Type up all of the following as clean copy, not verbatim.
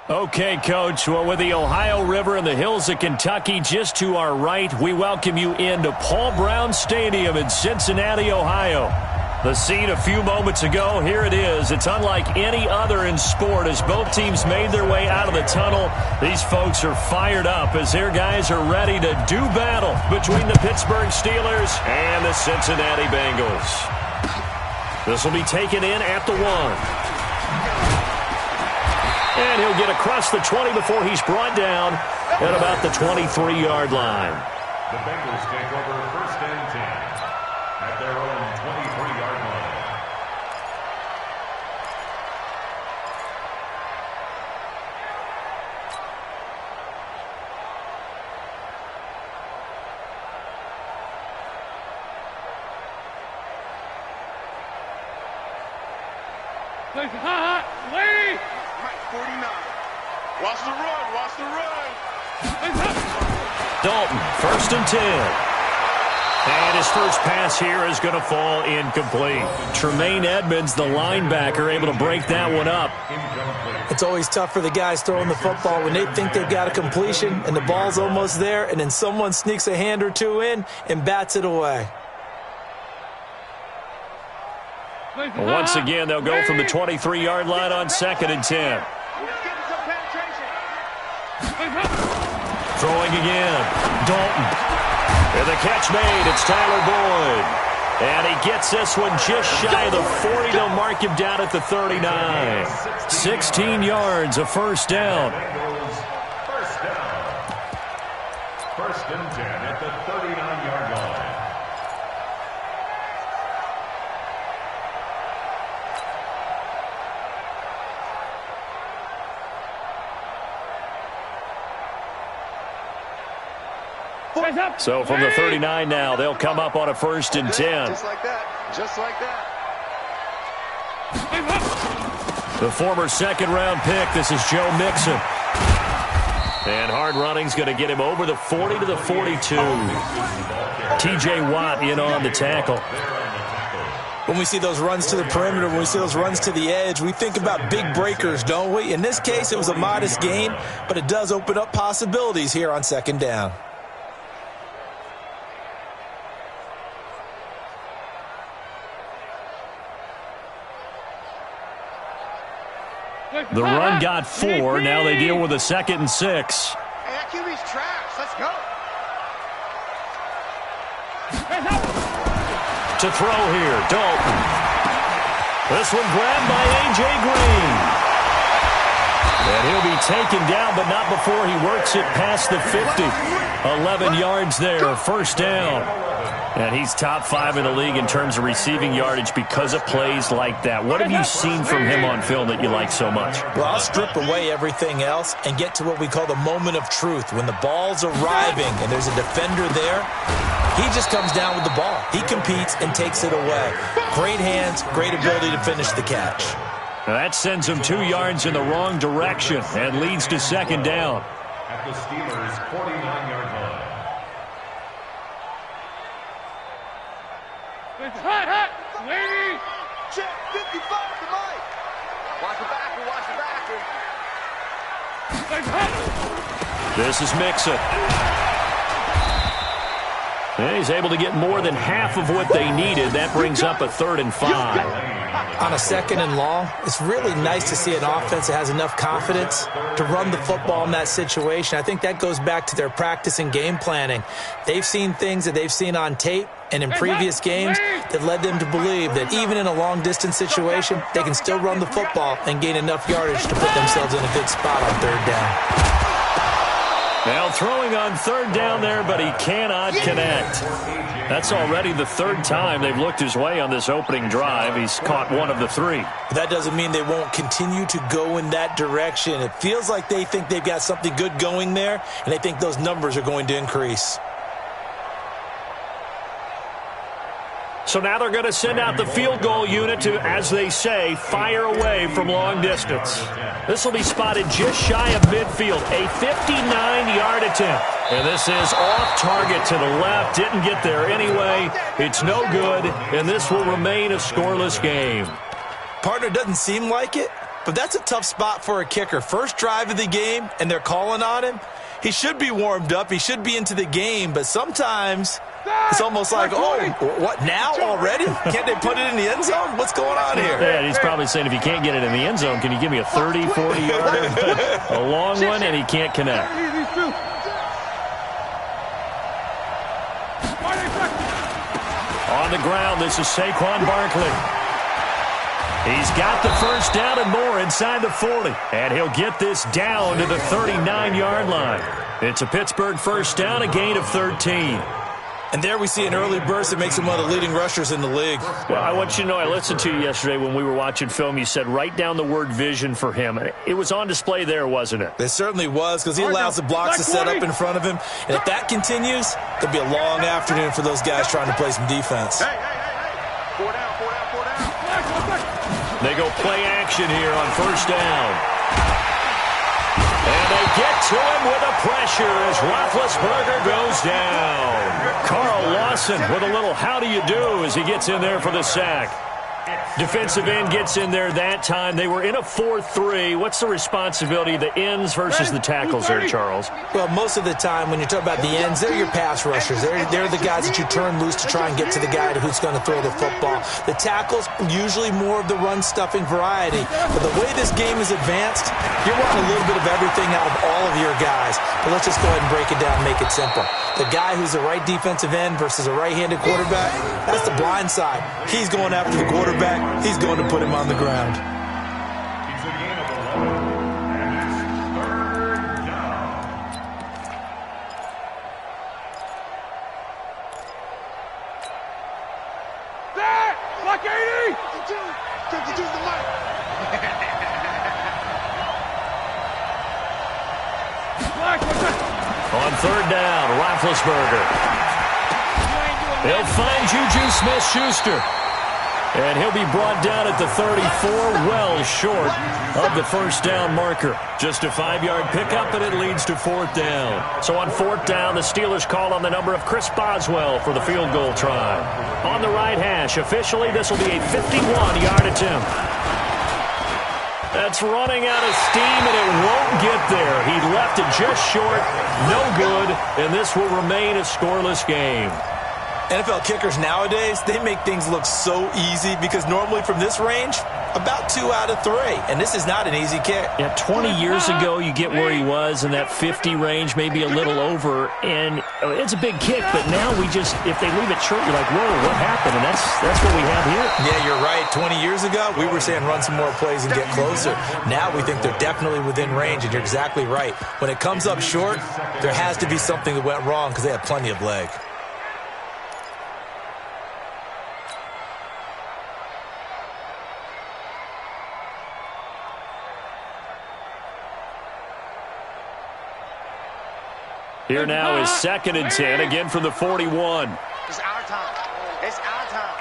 Okay, Coach. Well, with the Ohio River and the hills of Kentucky just to our right, we welcome you into Paul Brown Stadium in Cincinnati, Ohio. The scene a few moments ago, here it is. It's unlike any other in sport as both teams made their way out of the tunnel. These folks are fired up as their guys are ready to do battle between the Pittsburgh Steelers and the Cincinnati Bengals. This will be taken in at the 1. And he'll get across the 20 before he's brought down at about the 23-yard line. The Bengals take over 1st and 10 at their own 23-yard line. Lady! 49. Watch the run. Watch the run. Dalton, 1st and 10. And his first pass here is going to fall incomplete. Tremaine Edmonds, the linebacker, able to break that one up. It's always tough for the guys throwing the football when they think they've got a completion and the ball's almost there, and then someone sneaks a hand or two in and bats it away. Well, once again, they'll go from the 23-yard line on 2nd and 10. Throwing again. Dalton. And the catch made. It's Tyler Boyd. And he gets this one just shy of the 40. They'll mark him down at the 39. 16 yards, a first down. First down. 1st and 10 at the 39-yard line. So from the 39 now, they'll come up on a 1st and 10. Just like that. Just like that. The former 2nd-round pick, this is Joe Mixon. And hard running's going to get him over the 40 to the 42. T.J. Watt in on the tackle. When we see those runs to the perimeter, when we see those runs to the edge, we think about big breakers, don't we? In this case, it was a modest gain, but it does open up possibilities here on 2nd down. The run got 4. Now they deal with a 2nd and 6. Hey, that QB's trash. Let's go. To throw here, Dalton. This one grabbed by A.J. Green. And he'll be taken down, but not before he works it past the 50. 11 yards there, first down. And he's top 5 in the league in terms of receiving yardage because of plays like that. What have you seen from him on film that you like so much? Well, I'll strip away everything else and get to what we call the moment of truth. When the ball's arriving and there's a defender there, he just comes down with the ball. He competes and takes it away. Great hands, great ability to finish the catch. Now that sends him 2 yards in the wrong direction and leads to 2nd down. At the Steelers' 49-yard line. Lady! Check 55 to Mike. Watch the backer, watch the backer. This is Mixon. And he's able to get more than half of what they needed. That brings up a 3rd and 5. On a 2nd and long, it's really nice to see an offense that has enough confidence to run the football in that situation. I think that goes back to their practice and game planning. They've seen things that they've seen on tape and in previous games that led them to believe that even in a long-distance situation, they can still run the football and gain enough yardage to put themselves in a good spot on 3rd down. Now throwing on 3rd down there, but he cannot connect. That's already the 3rd time they've looked his way on this opening drive. He's caught 1 of the 3. But that doesn't mean they won't continue to go in that direction. It feels like they think they've got something good going there, and they think those numbers are going to increase. So now they're going to send out the field goal unit to, as they say, fire away from long distance. This will be spotted just shy of midfield, a 59-yard attempt. And this is off target to the left. Didn't get there anyway. It's no good, and this will remain a scoreless game. Partner, doesn't seem like it, but that's a tough spot for a kicker. First drive of the game, and they're calling on him. He should be warmed up. He should be into the game, but sometimes it's almost like, oh, what, now already? Can't they put it in the end zone? What's going on here? Yeah, he's probably saying, if you can't get it in the end zone, can you give me a 30, 40-yarder? A long one, and he can't connect. On the ground, this is Saquon Barkley. He's got the first down and more inside the 40. And he'll get this down to the 39-yard line. It's a Pittsburgh first down, a gain of 13. And there we see an early burst that makes him one of the leading rushers in the league. Well, I want you to know, I listened to you yesterday when we were watching film. You said write down the word vision for him. It was on display there, wasn't it? It certainly was, because he allows the blocks to set up in front of him. And if that continues, there'll be a long afternoon for those guys trying to play some defense. Hey. 4 down. They go play action here on first down. And they get to him with the pressure as Roethlisberger goes down. Carl Lawson with a little how do you do as he gets in there for the sack. Defensive end gets in there that time. They were in a 4-3. What's the responsibility of the ends versus the tackles there, Charles? Well, most of the time when you talk about the ends, they're your pass rushers. They're the guys that you turn loose to try and get to the guy who's going to throw the football. The tackles, usually more of the run-stuffing variety. But the way this game is advanced, you're wanting a little bit of everything out of all of your guys. But let's just go ahead and break it down and make it simple. The guy who's the right defensive end versus a right-handed quarterback, that's the blind side. He's going after the quarterback. He's going to put him on the ground. It's a gain of 11, and it's third down. That! Like 80! Take it to the mic. On third down, Roethlisberger. They'll find Juju Smith-Schuster. And he'll be brought down at the 34, well short of the first down marker. Just a 5-yard pickup, and it leads to fourth down. So on fourth down, the Steelers call on the number of Chris Boswell for the field goal try. On the right hash, officially, this will be a 51-yard attempt. That's running out of steam, and it won't get there. He left it just short, no good, and this will remain a scoreless game. NFL kickers nowadays, they make things look so easy because normally from this range, about 2 out of 3. And this is not an easy kick. Yeah, 20 years ago, you get where he was in that 50 range, maybe a little over. And it's a big kick, but now if they leave it short, you're like, whoa, what happened? And that's what we have here. Yeah, you're right. 20 years ago, we were saying run some more plays and get closer. Now we think they're definitely within range, and you're exactly right. When it comes up short, there has to be something that went wrong because they had plenty of leg. Here now is 2nd and 10, again from the 41. It's our time. It's our time.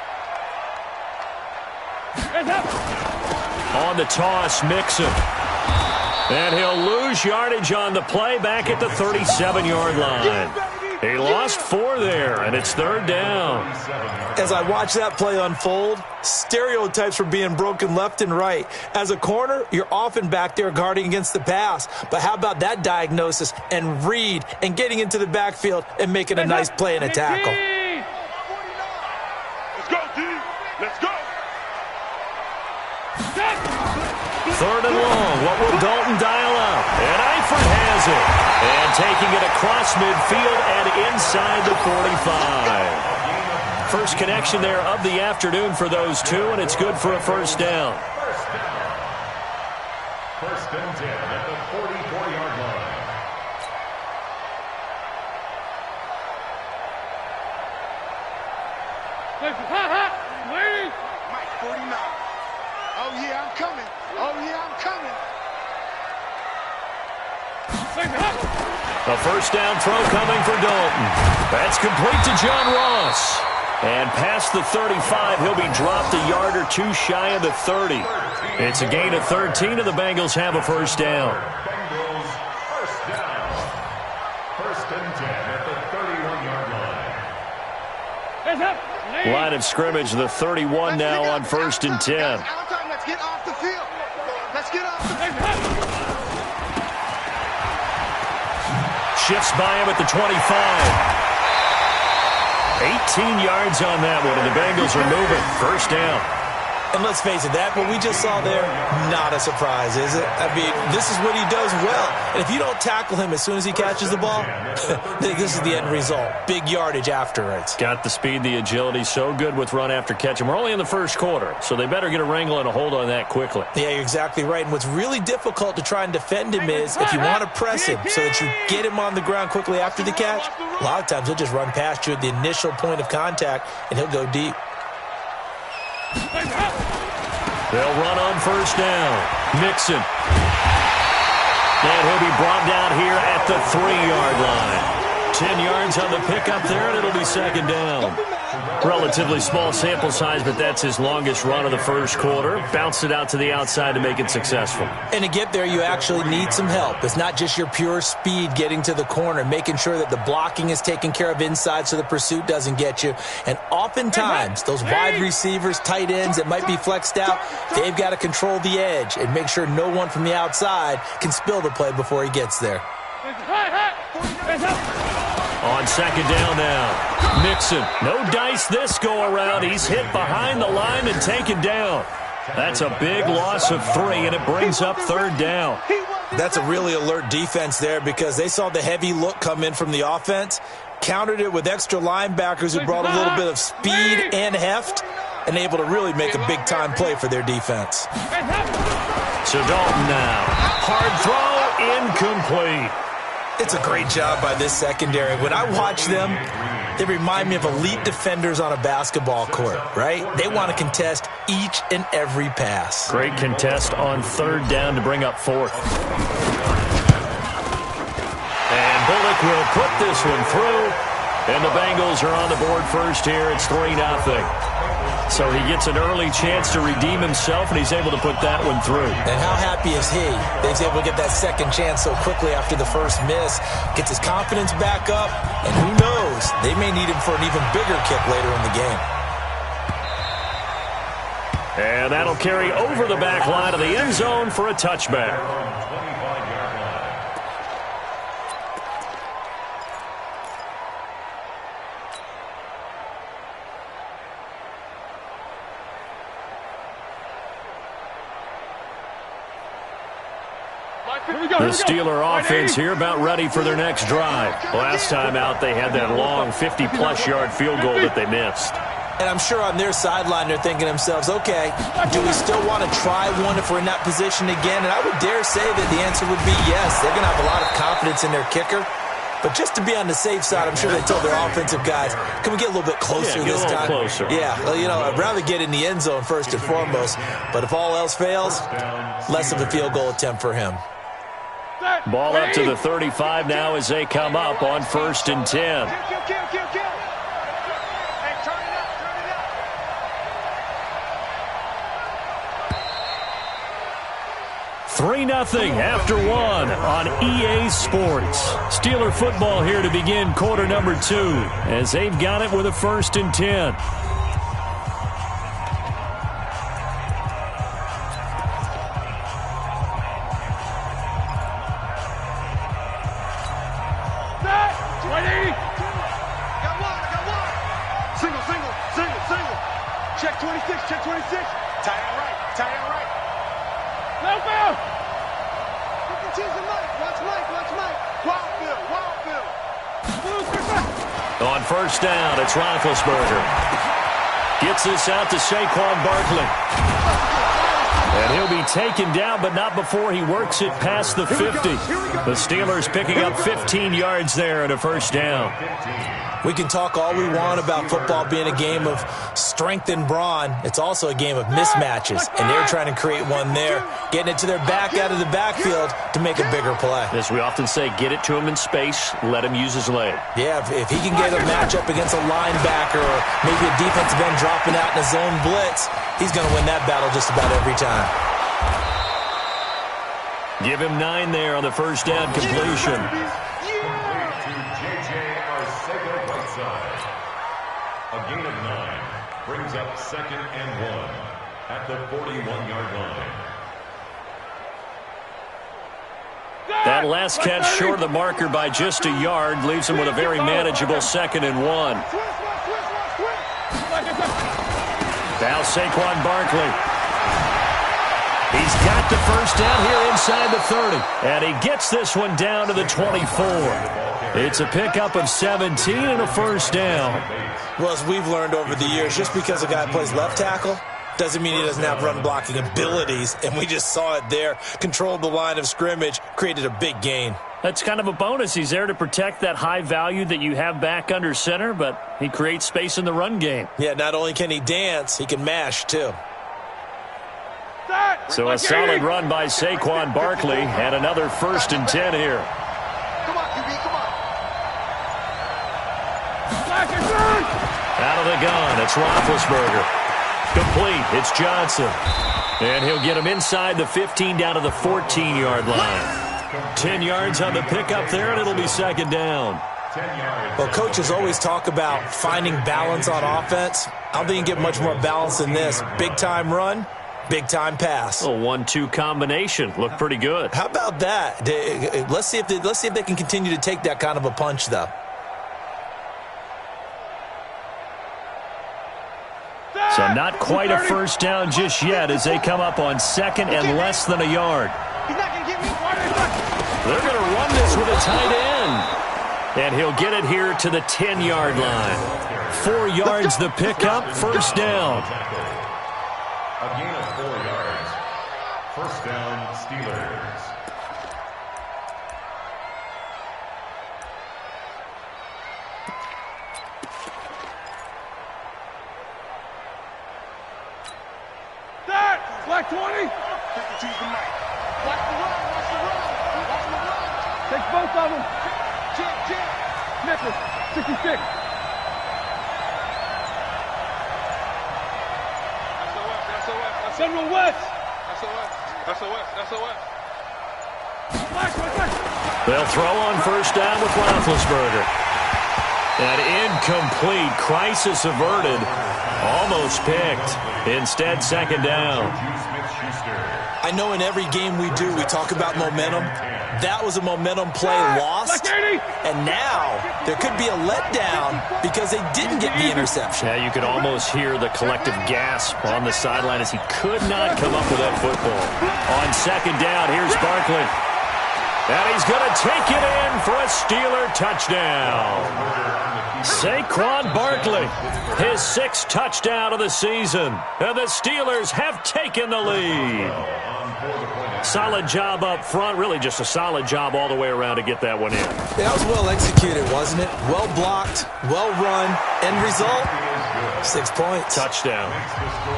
On the toss, Mixon. And he'll lose yardage on the play back at the 37-yard line. He lost 4 there, and it's third down. As I watch that play unfold, stereotypes were being broken left and right. As a corner, you're often back there guarding against the pass. But how about that diagnosis and read and getting into the backfield and making a nice play and a tackle? Let's go, D. Let's go. Third and long. What will Dalton dial up? And Eifert has it. And taking it across midfield and inside the 45. First connection there of the afternoon for those two, and it's good for a first down. First and 10 at the 44-yard line. Ladies! Mike 49. Oh, yeah, I'm coming. Oh, yeah, I'm coming. A first down throw coming for Dalton. That's complete to John Ross. And past the 35, he'll be dropped a yard or two shy of the 30. It's a gain of 13, and the Bengals have a first down. Bengals first down. First and 10 at the 31-yard line. Line of scrimmage, the 31 now on first and 10. Let's get off the field. Let's get Shifts by him at the 25. 18 yards on that one, and the Bengals are moving. First down. And let's face it, that what we just saw there, not a surprise, is it? I mean, this is what he does well. And if you don't tackle him as soon as he catches the ball, this is the end result. Big yardage afterwards. Got the speed, the agility, so good with run after catch. And we're only in the first quarter, so they better get a wrangle and a hold on that quickly. Yeah, you're exactly right. And what's really difficult to try and defend him is if you want to press him so that you get him on the ground quickly after the catch, a lot of times he'll just run past you at the initial point of contact, and he'll go deep. They'll run on first down. Mixon. And he'll be brought down here at the 3-yard line. 10 yards on the pickup there, and it'll be second down. Relatively small sample size, but that's his longest run of the first quarter. Bounced it out to the outside to make it successful. And to get there, you actually need some help. It's not just your pure speed getting to the corner, making sure that the blocking is taken care of inside so the pursuit doesn't get you. And oftentimes, those wide receivers, tight ends that might be flexed out, they've got to control the edge and make sure no one from the outside can spill the play before he gets there. On second down now, Mixon. No dice this go-around. He's hit behind the line and taken down. That's a big loss of 3, and it brings up third down. That's a really alert defense there because they saw the heavy look come in from the offense, countered it with extra linebackers who brought a little bit of speed and heft, and able to really make a big-time play for their defense. So Dalton now. Hard throw, incomplete. It's a great job by this secondary. When I watch them, they remind me of elite defenders on a basketball court, right? They want to contest each and every pass. Great contest on third down to bring up fourth. And Bullock will put this one through. And the Bengals are on the board first here. It's 3-0. So he gets an early chance to redeem himself, and he's able to put that one through. And how happy is he that he's able to get that second chance so quickly after the first miss, gets his confidence back up, and who knows, they may need him for an even bigger kick later in the game. And that'll carry over the back line of the end zone for a touchback. The Steeler offense here about ready for their next drive. Last time out, they had that long 50-plus yard field goal that they missed. And I'm sure on their sideline they're thinking to themselves, okay, do we still want to try one if we're in that position again? And I would dare say that the answer would be yes. They're going to have a lot of confidence in their kicker. But just to be on the safe side, I'm sure they told their offensive guys, can we get a little bit closer this time? Closer. Yeah, well, you know, I'd rather get in the end zone first and foremost. But if all else fails, less of a field goal attempt for him. Ball up to the 35 now as they come up on 1st and 10. 3-0 after 1 on EA Sports. Steeler football here to begin quarter number 2 as they've got it with a 1st and 10. Check 26, check 26. Tie out right, tie out right. Help out! Watch Mike. Wildfield. On first down, it's Roethlisberger. Gets this out to Saquon Barkley. And he'll be taken down, but not before he works it past the 50. The Steelers picking up 15 yards there and a first down. We can talk all we want about football being a game of strength and brawn. It's also a game of mismatches, and they're trying to create one there, getting it to their back out of the backfield to make a bigger play. As we often say, get it to him in space, let him use his leg. Yeah, if he can get a matchup against a linebacker or maybe a defensive end dropping out in a zone blitz, he's going to win that battle just about every time. Give him 9 there on the first down completion. A gain of 9 brings up 2nd and 1 at the 41-yard line. That last catch short of the marker by just a yard leaves him with a very manageable 2nd and 1. Now Saquon Barkley. He's got the first down here inside the 30. And he gets this one down to the 24. It's a pickup of 17 and a first down. Well, as we've learned over the years, just because a guy plays left tackle doesn't mean he doesn't have run-blocking abilities. And we just saw it there. Controlled the line of scrimmage, created a big gain. That's kind of a bonus. He's there to protect that high value that you have back under center, but he creates space in the run game. Yeah, not only can he dance, he can mash, too. So a solid run by Saquon Barkley and another 1st and 10 here. Come on, QB, come on. Out of the gun, it's Roethlisberger. Complete, it's Johnson. And he'll get him inside the 15 down to the 14-yard line. 10 yards on the pickup there, and it'll be 2nd down. Well, coaches always talk about finding balance on offense. I don't think you can get much more balance than this. Big-time run, big-time pass. A 1-2 combination. Looked pretty good. How about that? Let's see if they can continue to take that kind of a punch, though. So not quite a first down just yet as they come up on 2nd and less than a yard. They're going to run this with a tight end. And he'll get it here to the 10-yard line. 4 yards the pickup, first down. A gain of 4 yards. First down, Steelers. Black 20. Choose the mic. Watch the run, watch the run. Watch the run. Take both of them. Jim. Nicholas, 66. SOS. Central West. SOS. Black. They'll throw on first down with Roethlisberger. An incomplete, crisis averted, almost picked. Instead, 2nd down. I know in every game we do, we talk about momentum. That was a momentum play lost. And now there could be a letdown because they didn't get the interception. Yeah, you could almost hear the collective gasp on the sideline as he could not come up with that football. On 2nd down, here's Barkley. And he's going to take it in for a Steeler touchdown. Saquon Barkley, his 6th touchdown of the season. And the Steelers have taken the lead. Solid job up front. Really just a solid job all the way around to get that one in. Yeah, that was well executed, wasn't it? Well blocked, well run. End result, 6 points. Touchdown.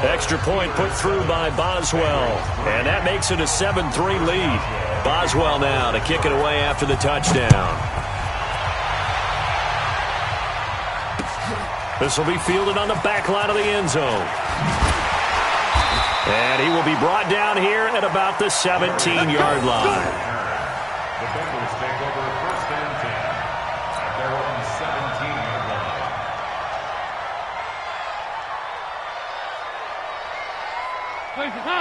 Extra point put through by Boswell. And that makes it a 7-3 lead. Boswell now to kick it away after the touchdown. This will be fielded on the back line of the end zone. And he will be brought down here at about the 17-yard line. The Bengals take over 1st and 10 at their own 17-yard line.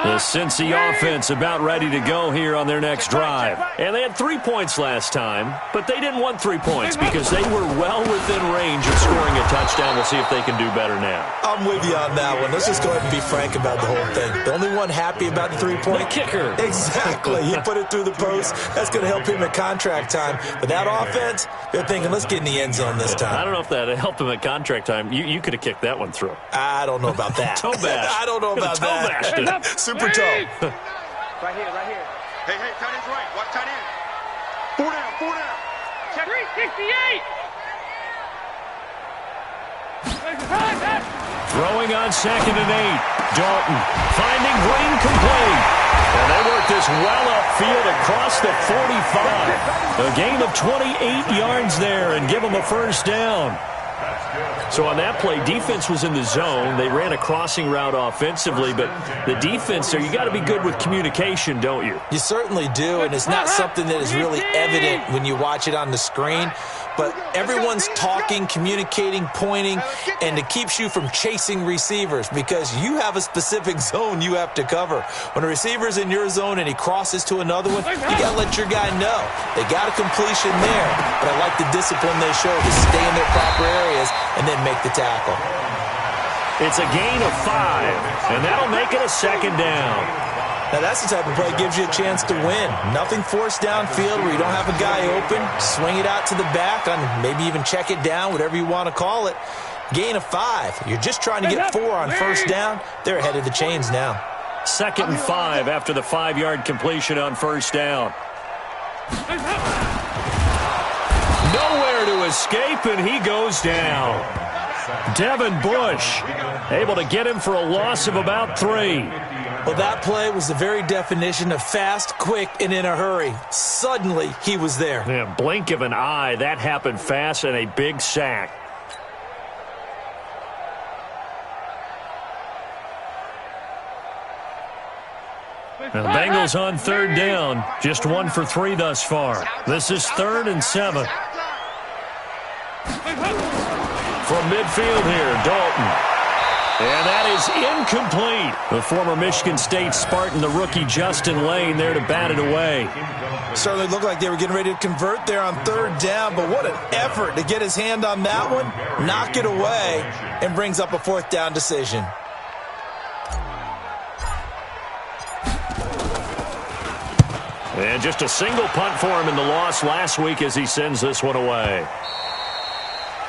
The Cincy offense about ready to go here on their next drive. And they had 3 points last time, but they didn't want 3 points because they were well within range of scoring a touchdown. We'll see if they can do better now. I'm with you on that one. Let's just go ahead and be frank about the whole thing. The only one happy about the 3-point kicker. Exactly. He put it through the post. That's going to help him at contract time. But that offense, they're thinking, let's get in the end zone this time. I don't know if that helped him at contract time. You could have kicked that one through. I don't know about that. Toe bash. I don't know about that. Super toe. Right here. Hey, tight end's right. Watch tight end. 4 down. Check 368. Throwing on 2nd and 8. Dalton finding Green complete. And they work this well upfield across the 45. A gain of 28 yards there and give them a first down. So on that play, defense was in the zone. They ran a crossing route offensively, but the defense there, you got to be good with communication, don't you? You certainly do, and it's not something that is really evident when you watch it on the screen. but everyone's talking, communicating, pointing, and it keeps you from chasing receivers because you have a specific zone you have to cover. When a receiver's in your zone and he crosses to another one, you got to let your guy know. They got a completion there, but I like the discipline they show to stay in their proper areas and then make the tackle. It's a gain of 5, and that'll make it a second down. Now, that's the type of play that gives you a chance to win. Nothing forced downfield where you don't have a guy open. Swing it out to the back, on maybe even check it down, whatever you want to call it. Gain of 5. You're just trying to get 4 on first down. They're ahead of the chains now. 2nd and 5 after the 5-yard completion on first down. Nowhere to escape, and he goes down. Devin Bush able to get him for a loss of about 3. Well, that play was the very definition of fast, quick, and in a hurry. Suddenly, he was there. Yeah, blink of an eye. That happened fast and a big sack. And the Bengals on 3rd down. Just 1 for 3 thus far. This is 3rd and 7. From midfield here, Dalton. And that is incomplete. The former Michigan State Spartan, the rookie Justin Lane, there to bat it away. Certainly looked like they were getting ready to convert there on 3rd down, but what an effort to get his hand on that one, knock it away, and brings up a 4th down decision. And just a single punt for him in the loss last week as he sends this one away.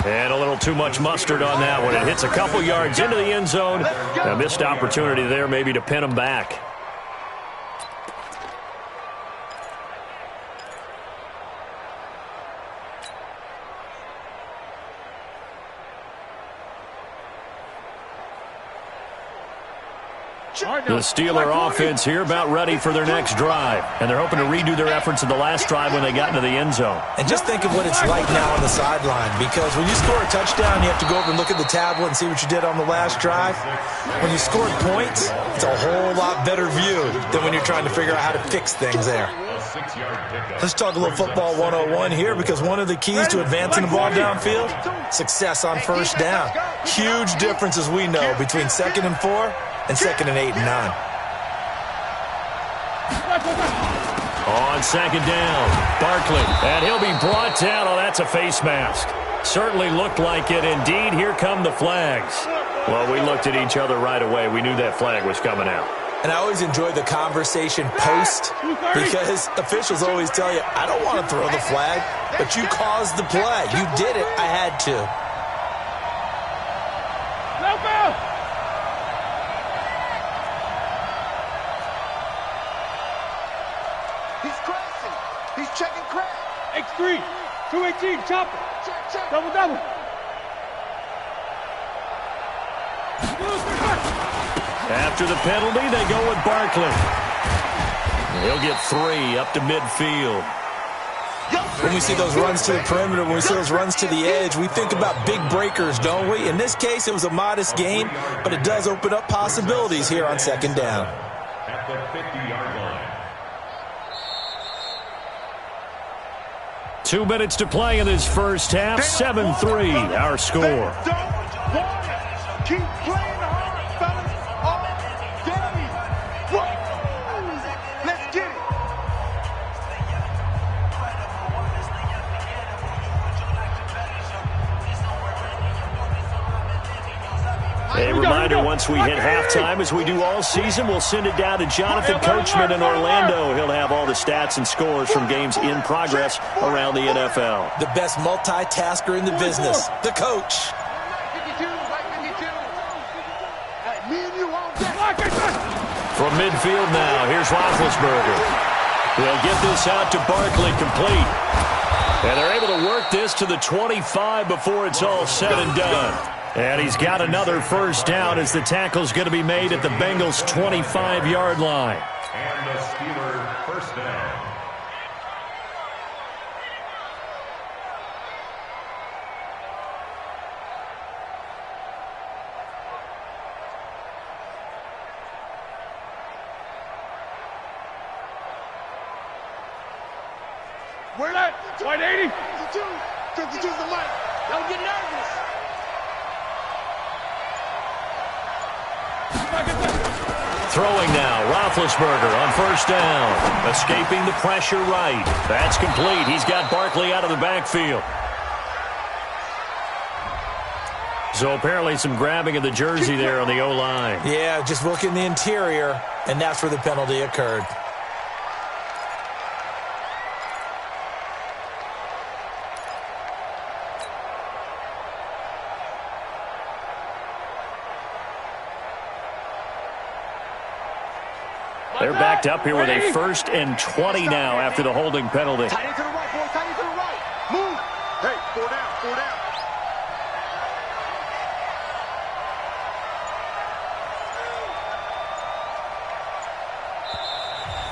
And a little too much mustard on that one. It hits a couple yards into the end zone. A missed opportunity there maybe to pin him back. The Steeler offense here about ready for their next drive. And they're hoping to redo their efforts in the last drive when they got into the end zone. And just think of what it's like now on the sideline, because when you score a touchdown, you have to go over and look at the tablet and see what you did on the last drive. When you scored points, it's a whole lot better view than when you're trying to figure out how to fix things there. Let's talk a little football 101 here, because one of the keys to advancing the ball downfield, success on first down. Huge difference, as we know, between 2nd and 4 and 2nd and 8 and 9. On 2nd down, Barkley, and he'll be brought down. Oh, that's a face mask. Certainly looked like it. Indeed, here come the flags. Well, we looked at each other right away. We knew that flag was coming out. And I always enjoy the conversation post, because officials always tell you, I don't want to throw the flag, but you caused the play. You did it. I had to. He's crossing. He's checking crack. X3, 218, chopper. Check. Double. After the penalty, they go with Barkley. He'll get 3 up to midfield. When we see those runs to the perimeter, when we see those runs to the edge, we think about big breakers, don't we? In this case, it was a modest gain, but it does open up possibilities here on 2nd down. At the 50-yard line. 2 minutes to play in this first half. 7-3, our score. Keep playing hard, fellas. All day. Let's get it. A reminder, once we hit halftime, as we do all season, we'll send it down to Jonathan Coachman in Orlando. He'll have all the stats and scores from games in progress around the NFL. The best multitasker in the business, the coach. From midfield now, here's Roethlisberger. They'll get this out to Barkley, complete. And they're able to work this to the 25 before it's all said and done. And he's got another first down as the tackle's going to be made at the Bengals' 25-yard line. And the Steeler first down. Where that? 180? Don't choose the mic. Don't get nervous. Throwing now, Roethlisberger on first down. Escaping the pressure right. That's complete. He's got Barkley out of the backfield. So apparently some grabbing of the jersey there on the O-line. Yeah, just look in the interior, and that's where the penalty occurred. They're backed up here with a 1st and 20 now after the holding penalty. Tight end to the right, boy. Tight end to the right. Move. Hey, 4 down, 4 down.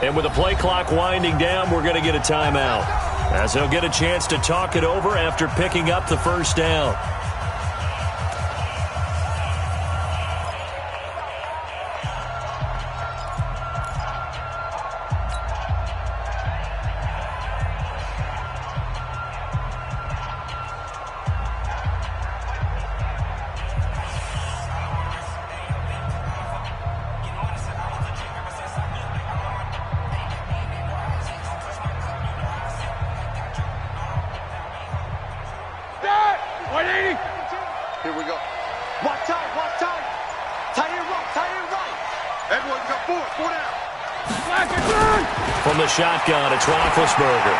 And with the play clock winding down, we're going to get a timeout, as they'll get a chance to talk it over after picking up the first down. Here we go. Watch tight, watch tight. Tight end right, tight end right. Everyone got 4 down. From the shotgun, it's Roethlisberger.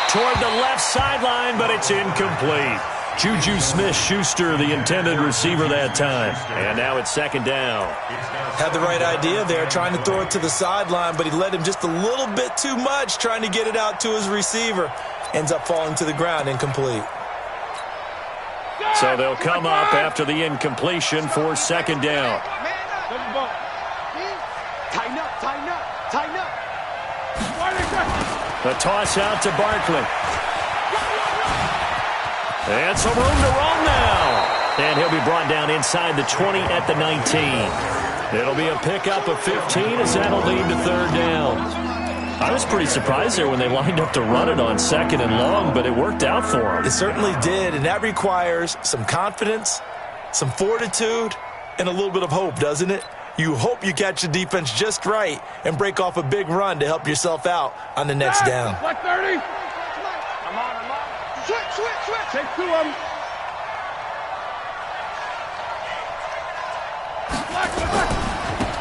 Toward the left sideline, but it's incomplete. Juju Smith-Schuster, the intended receiver that time. And now it's 2nd down. Had the right idea there, trying to throw it to the sideline, but he led him just a little bit too much, trying to get it out to his receiver. Ends up falling to the ground, incomplete. So they'll come up after the incompletion for 2nd down. Tighten up, tighten up, tighten up. The toss out to Barkley. And some room to run now. And he'll be brought down inside the 20 at the 19. It'll be a pickup of 15 as that'll lead to 3rd down. I was pretty surprised there when they lined up to run it on 2nd and long, but it worked out for them. It certainly did, and that requires some confidence, some fortitude, and a little bit of hope, doesn't it? You hope you catch the defense just right and break off a big run to help yourself out on the next down. Black 30. I'm on. Switch. Take 2 of them.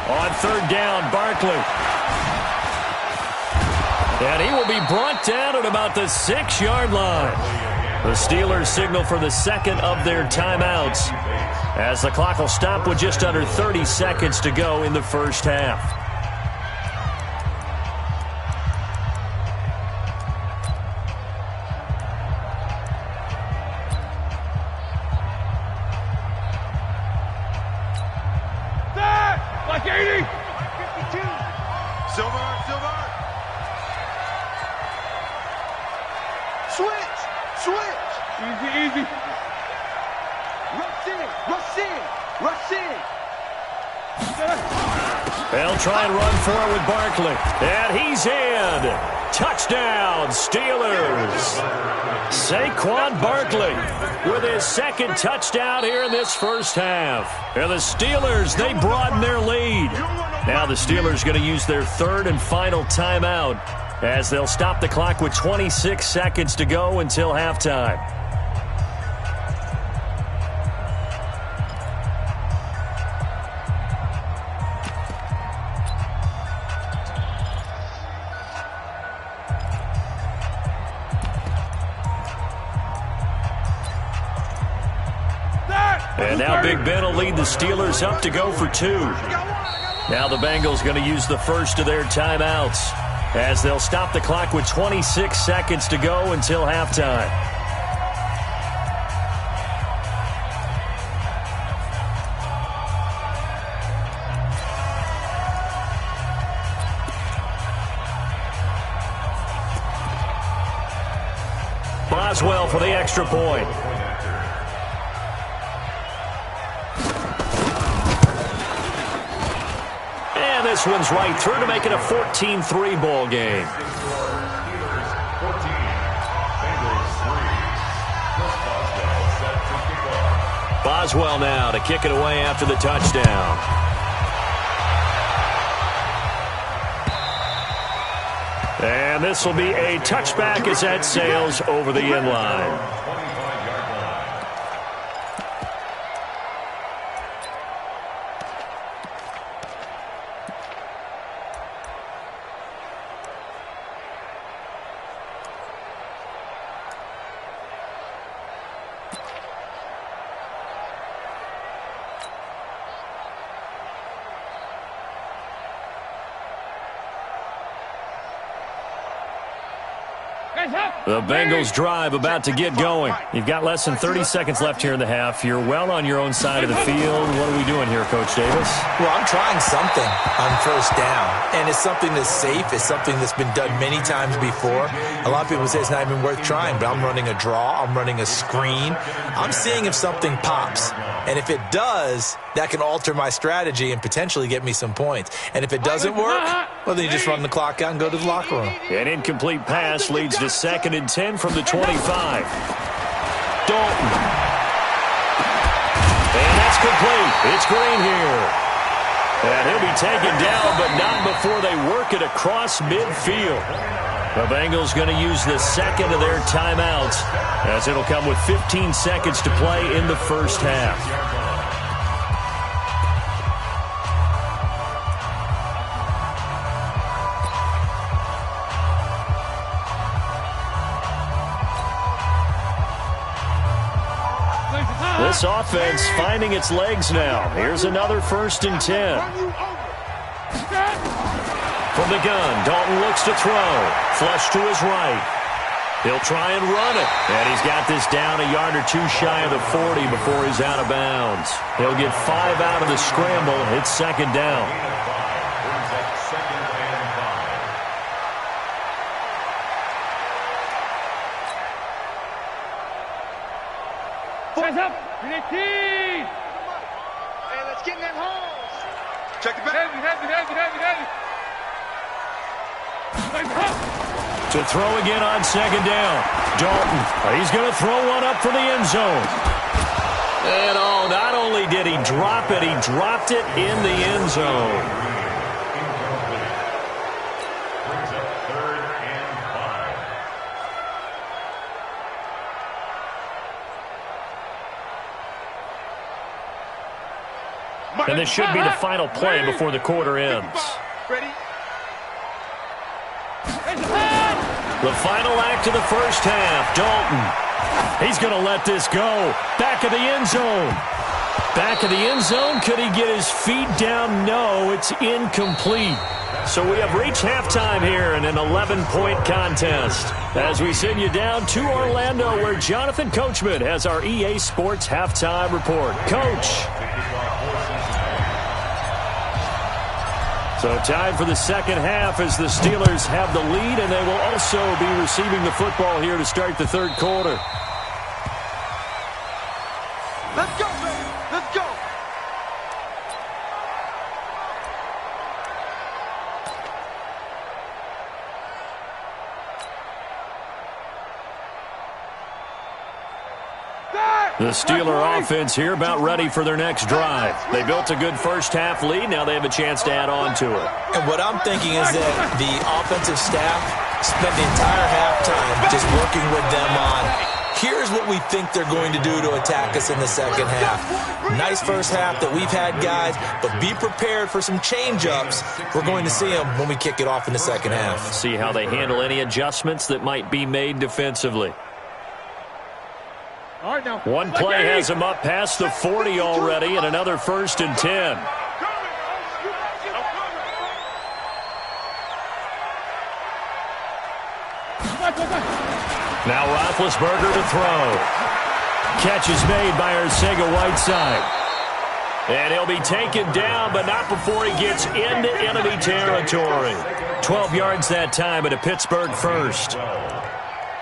On 3rd down, Barkley. And he will be brought down at about the 6-yard line. The Steelers signal for the 2nd of their timeouts, as the clock will stop with just under 30 seconds to go in the first half. Black 80. 52. Silver. Switch. Easy. Rush in. They'll try and run for it with Barkley. And he's in. Touchdown, Steelers. Saquon Barkley with his 2nd touchdown here in this first half. And the Steelers, they broaden their lead. Now the Steelers going to use their 3rd and final timeout, as they'll stop the clock with 26 seconds to go until halftime. And now Big Ben will lead the Steelers up to go for 2. Now the Bengals going to use the 1st of their timeouts, as they'll stop the clock with 26 seconds to go until halftime. Boswell for the extra point. And this one's right through to make it a 14-3 ball game. Boswell now to kick it away after the touchdown. And this will be a touchback as that sails over the end line. The Bengals drive about to get going. You've got less than 30 seconds left here in the half. You're well on your own side of the field. What are we doing here, Coach Davis? Well, I'm trying something on first down, and it's something that's safe. It's something that's been done many times before. A lot of people say it's not even worth trying, but I'm running a draw. I'm running a screen. I'm seeing if something pops, and if it does, that can alter my strategy and potentially get me some points. And if it doesn't work, well, then you just run the clock out and go to the locker room. An incomplete pass leads to 2nd and 10 from the 25. Dalton. And that's complete. It's Green here. And he'll be taken down, but not before they work it across midfield. The Bengals going to use the second of their timeouts, as it'll come with 15 seconds to play in the first half. This offense finding its legs now. Here's another 1st and 10. From the gun, Dalton looks to throw. Flush to his right. He'll try and run it. And he's got this down a yard or two shy of the 40 before he's out of bounds. He'll get 5 out of the scramble. It's 2nd down. Hands up. Hey, let's get in that hole. Check the back. To throw again on 2nd down. Dalton, he's going to throw one up for the end zone. And not only did he drop it, he dropped it in the end zone. And this should be the final play before the quarter ends. Ready? The final act of the first half. Dalton. He's going to let this go. Back of the end zone. Back of the end zone. Could he get his feet down? No, it's incomplete. So we have reached halftime here in an 11-point contest. As we send you down to Orlando, where Jonathan Coachman has our EA Sports halftime report. Coach. So time for the second half as the Steelers have the lead, and they will also be receiving the football here to start the third quarter. Let's go, baby. Let's go. The Steeler offense here about ready for their next drive. They built a good first half lead. Now they have a chance to add on to it. And what I'm thinking is that the offensive staff spent the entire halftime just working with them on, here's what we think they're going to do to attack us in the second half. Nice first half that we've had, guys, but be prepared for some change-ups. We're going to see them when we kick it off in the second half. See how they handle any adjustments that might be made defensively. All right, now. One play has him up past the 40 already, and another 1st and 10. Now Roethlisberger to throw. Catch is made by Arcega-Whiteside. And he'll be taken down, but not before he gets into enemy territory. 12 yards that time, and a Pittsburgh first.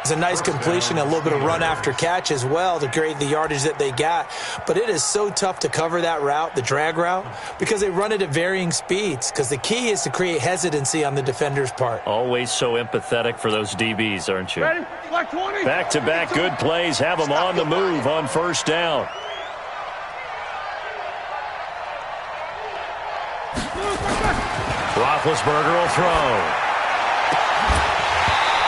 It's a nice completion, a little bit of run after catch as well to create the yardage that they got. But it is so tough to cover that route, the drag route, because they run it at varying speeds. Because the key is to create hesitancy on the defender's part. Always so empathetic for those DBs, aren't you? Ready? Like 20. Back-to-back good plays have them on the move on first down. Roethlisberger will throw.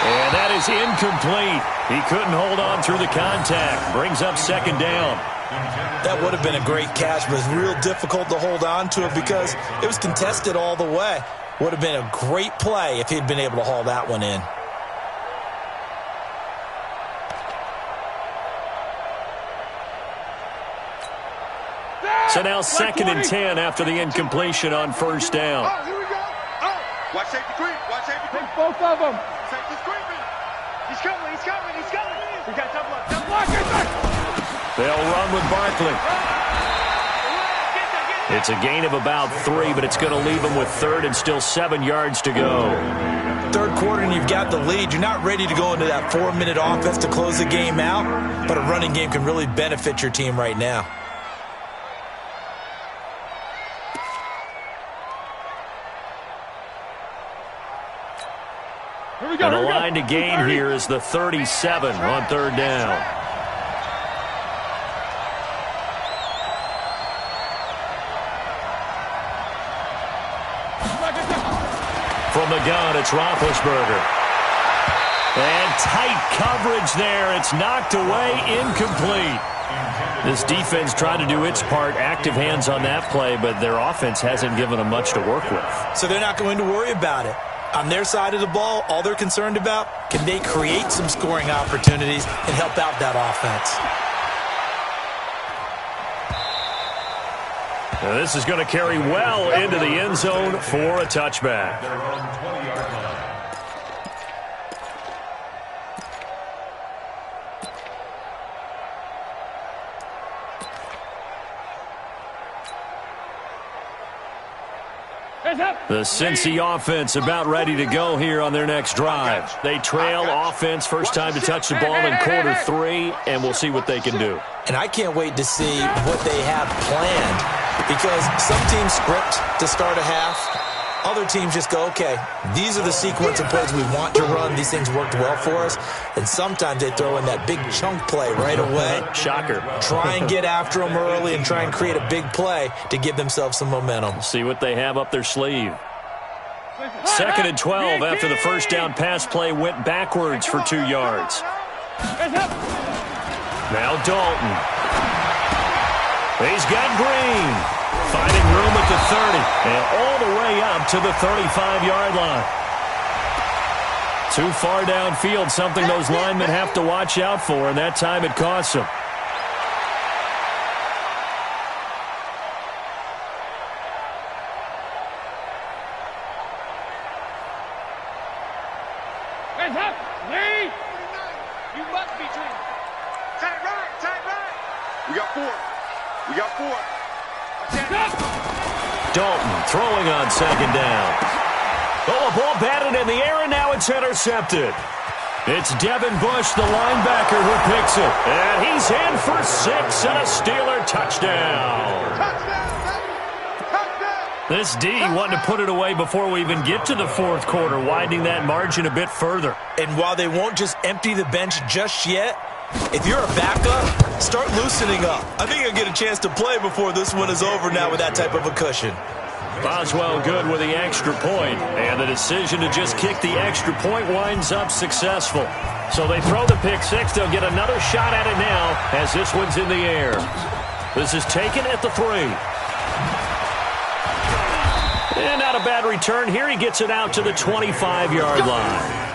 And that is incomplete. He couldn't hold on through the contact. Brings up second down. That would have been a great catch, but it's real difficult to hold on to it because it was contested all the way. Would have been a great play if he'd been able to haul that one in. So now 2nd and 10 after the incompletion on first down. Oh, here we go. Oh, watch safety creep. Watch safety creep. Both of them. Safety's creeping. He's coming. He's coming. He's coming. We got double up. Double block. They'll run with Barkley. It's a gain of about 3, but it's going to leave them with 3rd and still 7 yards to go. Third quarter and you've got the lead. You're not ready to go into that 4-minute offense to close the game out, but a running game can really benefit your team right now. And the line to gain here is the 37 on 3rd down. From the gun, it's Roethlisberger. And tight coverage there. It's knocked away, incomplete. This defense tried to do its part, active hands on that play, but their offense hasn't given them much to work with. So they're not going to worry about it. On their side of the ball, all they're concerned about, can they create some scoring opportunities and help out that offense? Now this is going to carry well into the end zone for a touchback. The Cincy offense about ready to go here on their next drive. They trail offense, first time to touch the ball in quarter 3, and we'll see what they can do. And I can't wait to see what they have planned, because some teams script to start a half. Other teams just go, okay, these are the sequence of plays we want to run. These things worked well for us. And sometimes they throw in that big chunk play right away. Shocker. Try and get after them early and try and create a big play to give themselves some momentum. See what they have up their sleeve. 2nd and 12 after the first down pass play went backwards for 2 yards. Now Dalton. He's got Green. Finding room at the 30 and all the way up to the 35-yard line. Too far downfield, something those linemen have to watch out for, and that time it costs them. Hands up, Lee! You must be dreaming. Tight right, tight right. We got 4. We got 4. Dalton throwing on 2nd down. Oh, a ball batted in the air, and now it's intercepted. It's Devin Bush, the linebacker, who picks it. And he's in for 6 and a Steeler touchdown. This D wanted to put it away before we even get to the 4th quarter, widening that margin a bit further. And while they won't just empty the bench just yet, if you're a backup, start loosening up. I think you'll get a chance to play before this one is over now with that type of a cushion. Boswell good with the extra point, and the decision to just kick the extra point winds up successful. So they throw the pick 6. They'll get another shot at it now as this one's in the air. This is taken at the 3. And not a bad return here. He gets it out to the 25-yard line.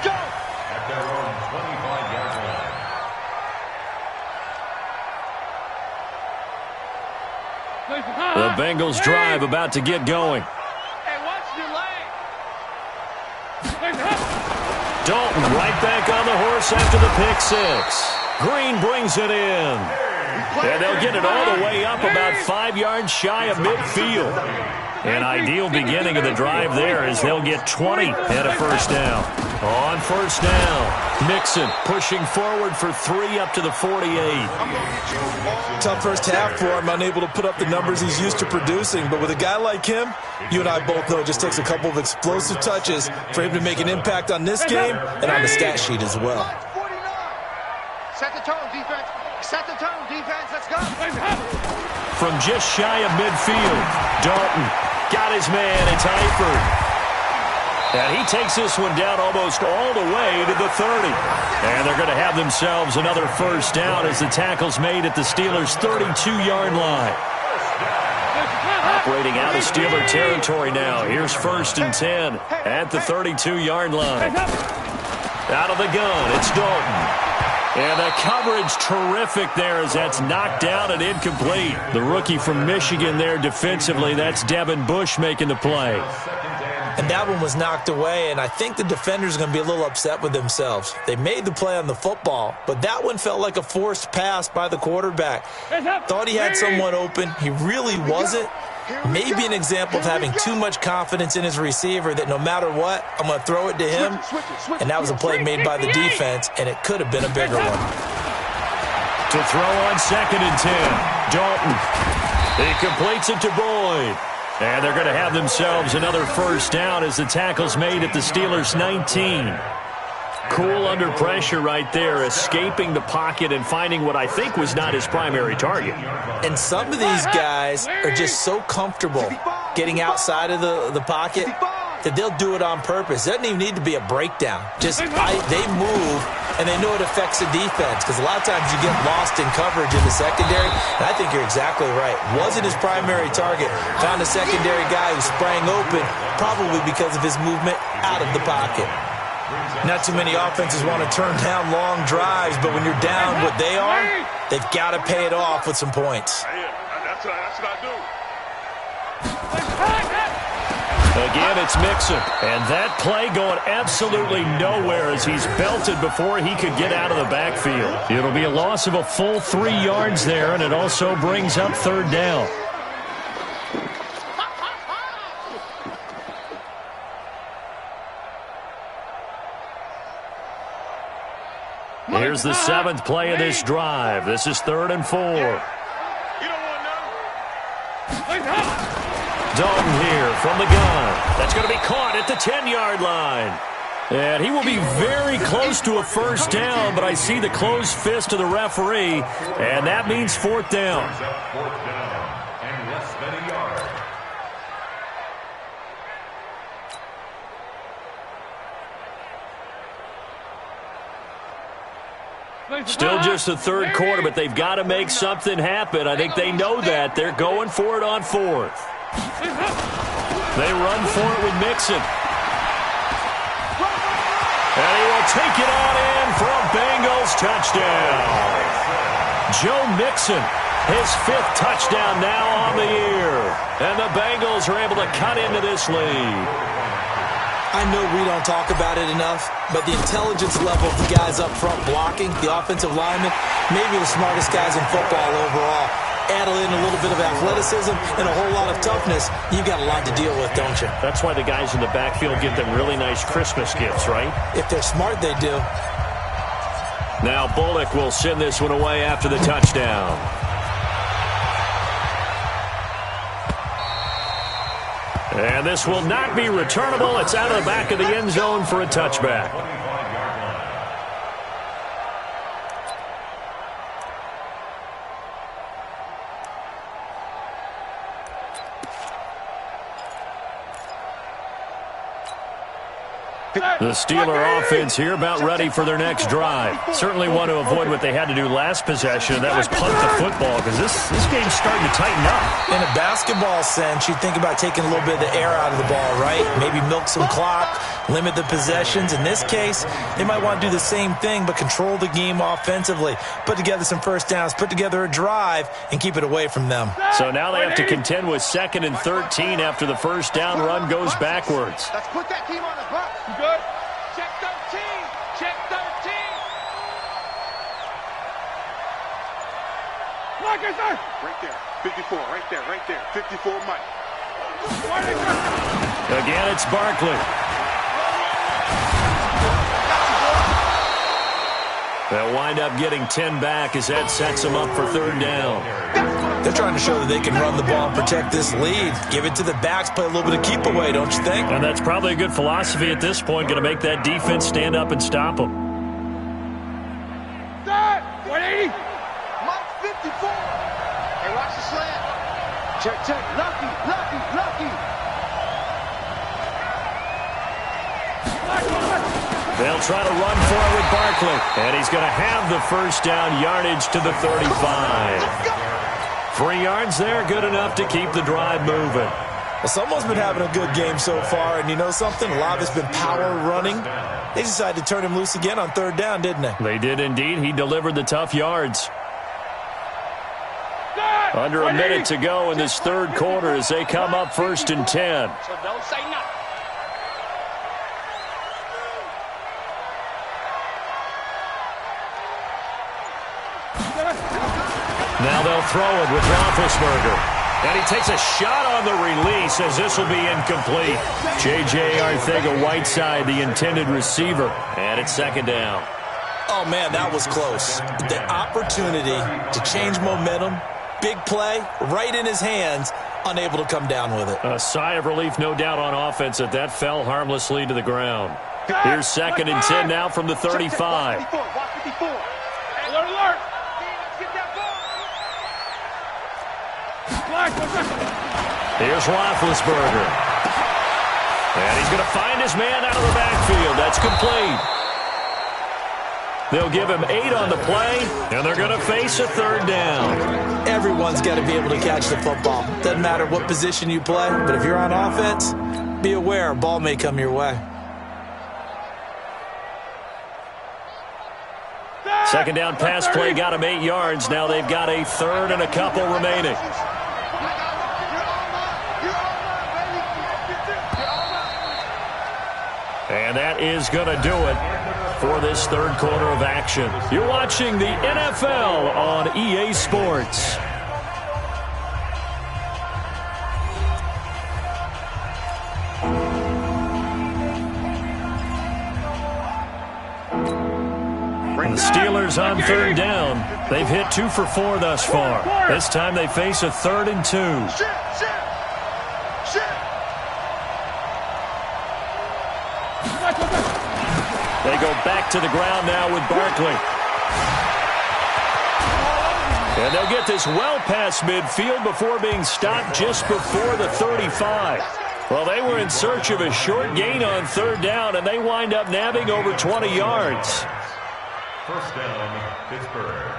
The Bengals drive about to get going. Hey, watch your leg. Dalton right back on the horse after the pick 6. Green brings it in. And they'll get it all the way up about 5 yards shy of midfield. An ideal beginning of the drive there as they'll get 20 and a first down. On first down, Mixon pushing forward for 3 up to the 48. Tough first half for him, unable to put up the numbers he's used to producing. But with a guy like him, you and I both know it just takes a couple of explosive touches for him to make an impact on this game and on the stat sheet as well. 49. Set the tone, defense. Set the tone, defense. Let's go. From just shy of midfield, Dalton got his man. It's Eifert. And he takes this one down almost all the way to the 30. And they're going to have themselves another first down as the tackle's made at the Steelers' 32-yard line. Operating out of Steeler territory now. Here's 1st and 10 at the 32-yard line. Out of the gun, it's Dalton. And the coverage terrific there as that's knocked down and incomplete. The rookie from Michigan there defensively, that's Devin Bush making the play. And that one was knocked away, and I think the defenders are going to be a little upset with themselves. They made the play on the football, but that one felt like a forced pass by the quarterback. Thought he had someone open. He really wasn't. Maybe an example of having too much confidence in his receiver that no matter what, I'm going to throw it to him. And that was a play made by the defense, and it could have been a bigger one. To throw on 2nd and 10, Dalton. He completes it to Boyd. And they're going to have themselves another first down as the tackle's made at the Steelers' 19. Cool under pressure right there, escaping the pocket and finding what I think was not his primary target. And some of these guys are just so comfortable getting outside of the pocket that they'll do it on purpose. It doesn't even need to be a breakdown. Just they move, and they know it affects the defense because a lot of times you get lost in coverage in the secondary, and I think you're exactly right. Wasn't his primary target. Found a secondary guy who sprang open, probably because of his movement out of the pocket. Not too many offenses want to turn down long drives, but when you're down what they are, they've got to pay it off with some points. That's what I do. Again, it's Mixon. And that play going absolutely nowhere as he's belted before he could get out of the backfield. It'll be a loss of a full 3 yards there, and it also brings up 3rd down. Here's the 7th play of this drive. This is 3rd and 4. Dalton here from the gun. That's going to be caught at the 10-yard line. And he will be very close to a first down, but I see the closed fist of the referee, and that means 4th down. And less than a yard. Still just the 3rd quarter, but they've got to make something happen. I think they know that. They're going for it on 4th. They run for it with Mixon. And he will take it on in for a Bengals touchdown. Joe Mixon, his 5th touchdown now on the year. And the Bengals are able to cut into this lead. I know we don't talk about it enough, but the intelligence level of the guys up front blocking, the offensive linemen, maybe the smartest guys in football overall. Add in a little bit of athleticism and a whole lot of toughness, you've got a lot to deal with, don't you? That's why the guys in the backfield give them really nice Christmas gifts, right? If they're smart, they do. Now Bullock will send this one away after the touchdown. And this will not be returnable. It's out of the back of the end zone for a touchback. The Steeler offense here about ready for their next drive. Certainly want to avoid what they had to do last possession. That was punt the football because this game's starting to tighten up. In a basketball sense, you think about taking a little bit of the air out of the ball, right? Maybe milk some clock, limit the possessions. In this case, they might want to do the same thing but control the game offensively. Put together some first downs, put together a drive, and keep it away from them. So now they have to contend with 2nd and 13 after the first down run goes backwards. Let's put that team on the block. You good? Check 13. Check 13. Right there. 54. Right there. Right there. 54 Mike. Again, it's Barkley. They'll wind up getting 10 back as that sets them up for 3rd down. They're trying to show that they can run the ball and protect this lead. Give it to the backs, play a little bit of keep away, don't you think? And that's probably a good philosophy at this point, going to make that defense stand up and stop them. 180. Mike 54. Hey, watch the slant. Check. Lucky. They'll try to run for it with Barkley. And he's going to have the first down, yardage to the 35. 3 yards there, good enough to keep the drive moving. Well, someone's been having a good game so far, and you know something? A lot of it's been power running. They decided to turn him loose again on 3rd down, didn't they? They did indeed. He delivered the tough yards. Under a minute to go in this 3rd quarter as they come up 1st and 10. So don't say nothing. Now they'll throw it with Roethlisberger. And he takes a shot on the release as this will be incomplete. J.J. Arcega-Whiteside, the intended receiver. And it's 2nd down. Oh, man, that was close. The opportunity to change momentum, big play, right in his hands, unable to come down with it. A sigh of relief, no doubt, on offense that fell harmlessly to the ground. Here's 2nd and 10 now from the 35. Alert, alert. Here's Roethlisberger. And he's going to find his man out of the backfield. That's complete. They'll give him 8 on the play, and they're going to face a 3rd down. Everyone's got to be able to catch the football. Doesn't matter what position you play, but if you're on offense, be aware a ball may come your way. 2nd down pass play got him 8 yards. Now they've got a 3rd and a couple remaining. And that is going to do it for this 3rd quarter of action. You're watching the NFL on EA Sports. The Steelers on 3rd down. They've hit 2 for 4 thus far. This time they face a 3rd and 2. They go back to the ground now with Barkley. And they'll get this well past midfield before being stopped just before the 35. Well, they were in search of a short gain on 3rd down, and they wind up nabbing over 20 yards. 1st down, Pittsburgh.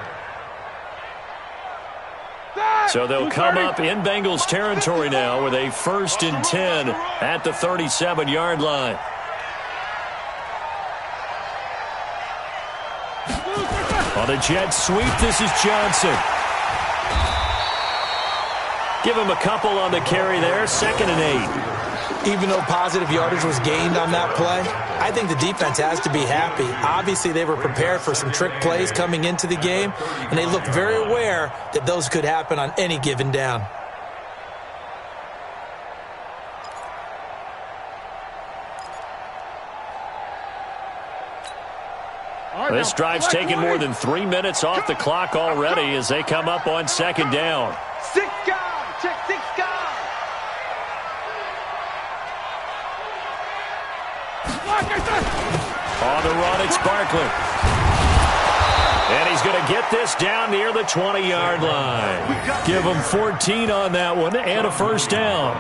So they'll come up in Bengals territory now with a 1st and 10 at the 37-yard line. On the jet sweep, this is Johnson. Give him a couple on the carry there, 2nd and 8. Even though positive yardage was gained on that play, I think the defense has to be happy. Obviously, they were prepared for some trick plays coming into the game, and they looked very aware that those could happen on any given down. This drive's taken more than 3 minutes off the clock already as they come up on 2nd down. 6 guys. Check 6 guys. On the run, it's Barkley. And he's going to get this down near the 20-yard line. Give him 14 on that one and a 1st down.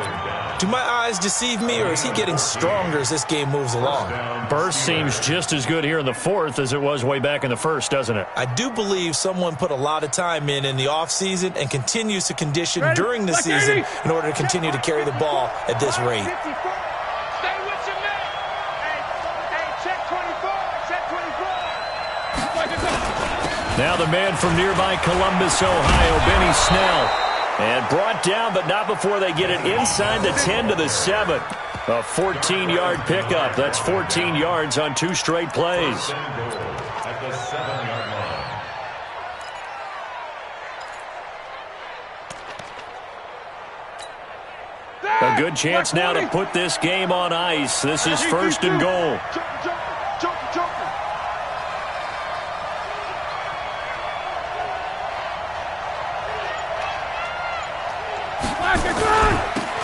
Do my eyes deceive me, or is he getting stronger as this game moves along? Burst seems just as good here in the 4th as it was way back in the 1st, doesn't it? I do believe someone put a lot of time in the offseason and continues to condition during the season in order to continue to carry the ball at this rate. Stay with your man. Hey, check 24. Check 24. Now the man from nearby Columbus, Ohio, Benny Snell. And brought down, but not before they get it inside the 10 to the 7. A 14-yard pickup. That's 14 yards on 2 straight plays. At the 7-yard line. A good chance now to put this game on ice. This is 1st and goal.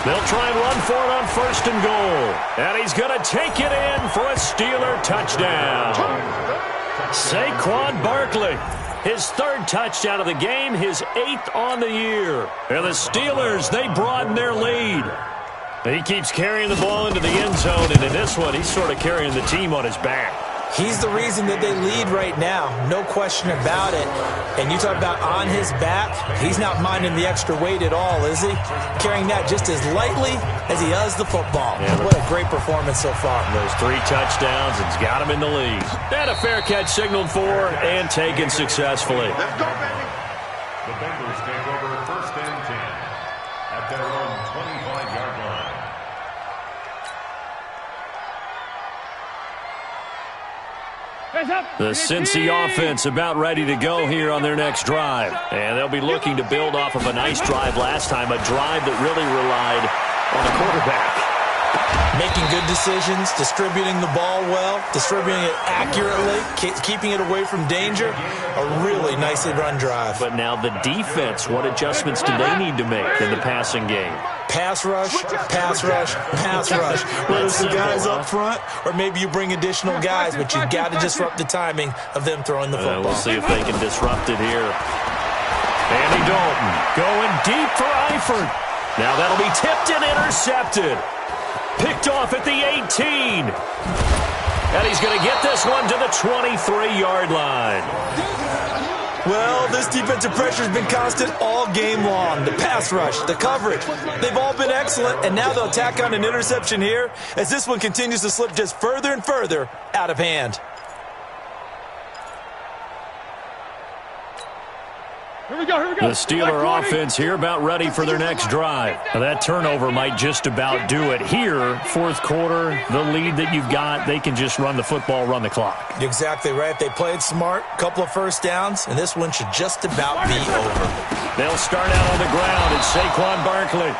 They'll try and run for it on 1st and goal. And he's going to take it in for a Steeler touchdown. Saquon Barkley, his 3rd touchdown of the game, his 8th on the year. And the Steelers, they broaden their lead. He keeps carrying the ball into the end zone, and in this one, he's sort of carrying the team on his back. He's the reason that they lead right now. No question about it. And you talk about on his back, he's not minding the extra weight at all, is he? Carrying that just as lightly as he does the football. Yeah. What a great performance so far. Those 3 touchdowns, it's got him in the lead. And a fair catch signaled for and taken successfully. Let's go, baby. The Bengals take over 1st and 10 at their own 25-yard line. The Cincy offense about ready to go here on their next drive. And they'll be looking to build off of a nice drive last time, a drive that really relied on the quarterback. Making good decisions, distributing the ball well, distributing it accurately, keeping it away from danger. A really nicely run drive. But now the defense, what adjustments do they need to make in the passing game? Pass rush, pass rush, pass rush. Whether it's the guys up front or maybe you bring additional guys, but you've got to disrupt the timing of them throwing the football. We'll see if they can disrupt it here. Andy Dalton going deep for Eifert. Now that'll be tipped and intercepted. Picked off at the 18. And he's going to get this one to the 23-yard line. Well, this defensive pressure has been constant all game long. The pass rush, the coverage, they've all been excellent, and now they'll tack on an interception here as this one continues to slip just further and further out of hand. Here we go. The Steeler offense here about ready for their next drive. Now that turnover might just about do it here. 4th quarter, the lead that you've got, they can just run the football, run the clock. You're exactly right. They played smart, couple of first downs, and this one should just about be over. They'll start out on the ground. It's Saquon Barkley.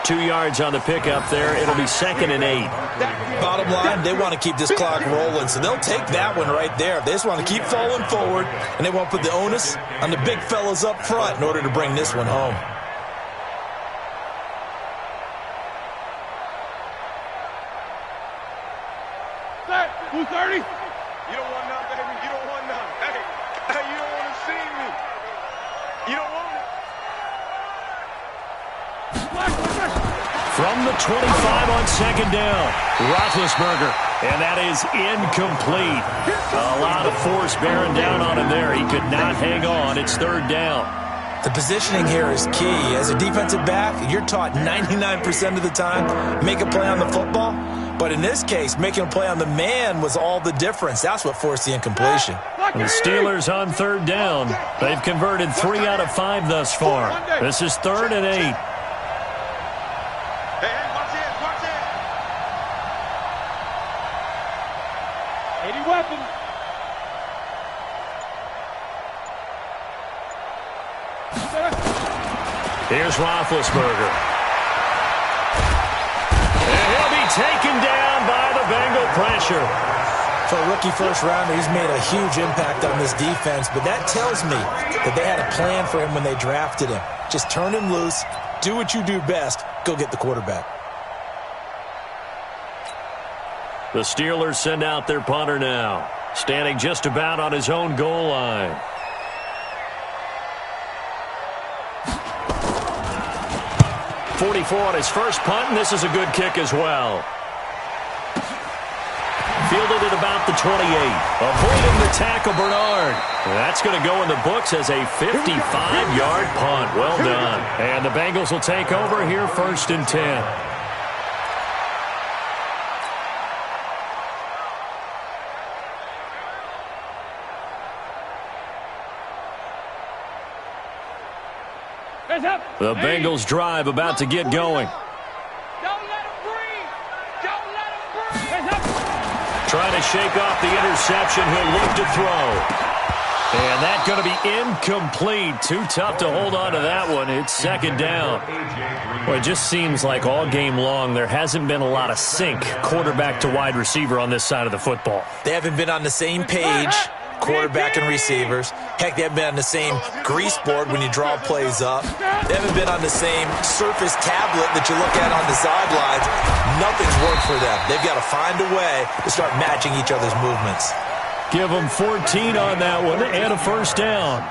2 yards on the pickup there. It'll be 2nd and 8. Bottom line, they want to keep this clock rolling, so they'll take that one right there. They just want to keep falling forward, and they want to put the onus on the big fellas up front in order to bring this one home. Who's 30? You don't want none, baby. You don't want none. Hey, you don't want to see me. You don't want it. From the 25 on 2nd down, Roethlisberger, and that is incomplete. A lot of force bearing down on him there. He could not hang on. It's 3rd down. The positioning here is key. As a defensive back, you're taught 99% of the time, make a play on the football. But in this case, making a play on the man was all the difference. That's what forced the incompletion. And the Steelers on 3rd down. They've converted 3 out of 5 thus far. This is 3rd and 8. Hey, watch it, watch it. 80 weapons. Here's Roethlisberger. And he'll be taken down by the Bengal pressure. For a rookie first rounder, he's made a huge impact on this defense, but that tells me that they had a plan for him when they drafted him. Just turn him loose, do what you do best, go get the quarterback. The Steelers send out their punter now, standing just about on his own goal line. .44 on his first punt, and this is a good kick as well. Fielded at about the 28. Avoiding the tackle, Bernard. That's going to go in the books as a 55-yard punt. Well done. And the Bengals will take over here 1st and 10. The Bengals drive about to get going. Don't let him breathe. Don't let him breathe. Trying to shake off the interception. He'll look to throw. And that's going to be incomplete. Too tough to hold on to that one. It's 2nd down. Well, it just seems like all game long there hasn't been a lot of sync quarterback to wide receiver on this side of the football. They haven't been on the same page, quarterback and receivers. Heck, they haven't been on the same grease board when you draw plays up. They haven't been on the same surface tablet that you look at on the sidelines. Nothing's worked for them. They've got to find a way to start matching each other's movements. Give them 14 on that one and a first down.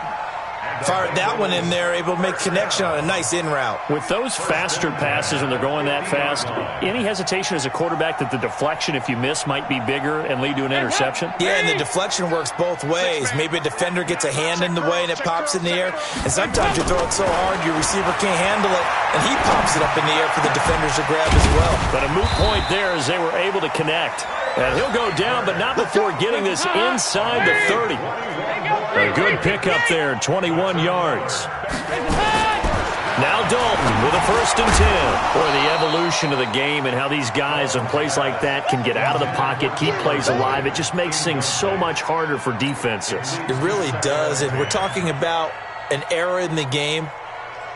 Fired that one in there, able to make connection on a nice in route. With those faster passes when they're going that fast, any hesitation as a quarterback that the deflection, if you miss, might be bigger and lead to an interception? Yeah, and the deflection works both ways. Maybe a defender gets a hand in the way and it pops in the air. And sometimes you throw it so hard your receiver can't handle it, and he pops it up in the air for the defenders to grab as well. But a moot point there as they were able to connect. And he'll go down, but not before getting this inside the 30. A good pickup there, 21 yards. Now Dalton with a 1st and 10. Boy, the evolution of the game and how these guys in plays like that can get out of the pocket, keep plays alive, it just makes things so much harder for defenses. It really does, and we're talking about an era in the game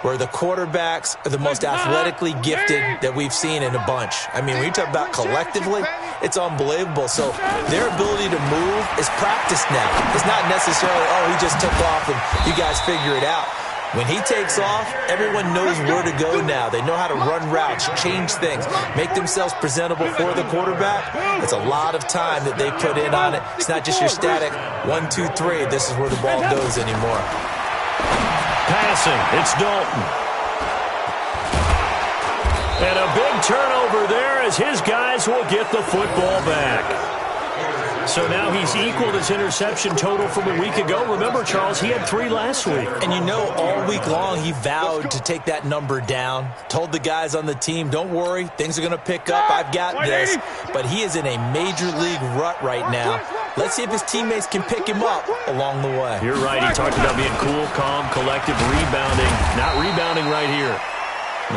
where the quarterbacks are the most athletically gifted that we've seen in a bunch. I mean, when you talk about collectively, it's unbelievable. So their ability to move is practiced now. It's not necessarily, oh, he just took off and you guys figure it out. When he takes off, everyone knows where to go now. They know how to run routes, change things, make themselves presentable for the quarterback. It's a lot of time that they put in on it. It's not just your static 1, 2, 3. This is where the ball goes anymore. Passing, it's Dalton. And a big turnover there as his guys will get the football back. So now he's equaled his interception total from a week ago. Remember, Charles, he had 3 last week. And you know, all week long he vowed to take that number down. Told the guys on the team, don't worry, things are going to pick up. I've got this. But he is in a major league rut right now. Let's see if his teammates can pick him up along the way. You're right. He talked about being cool, calm, collective, rebounding. Not rebounding right here.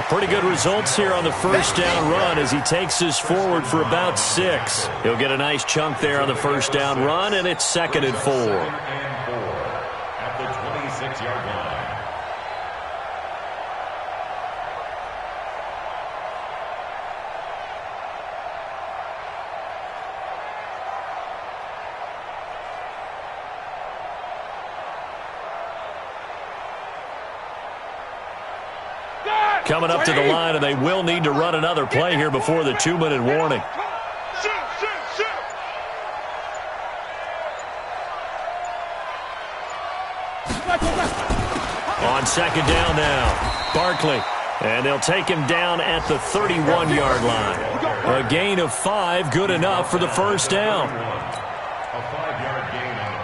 Pretty good results here on the 1st down run as he takes us forward for about 6. He'll get a nice chunk there on the 1st down run, and it's 2nd and 4. At the 26-yard line. Coming up to the line, and they will need to run another play here before the 2-minute warning. On 2nd down now, Barkley. And they'll take him down at the 31-yard line. A gain of 5, good enough for the 1st down. A 5-yard gain on the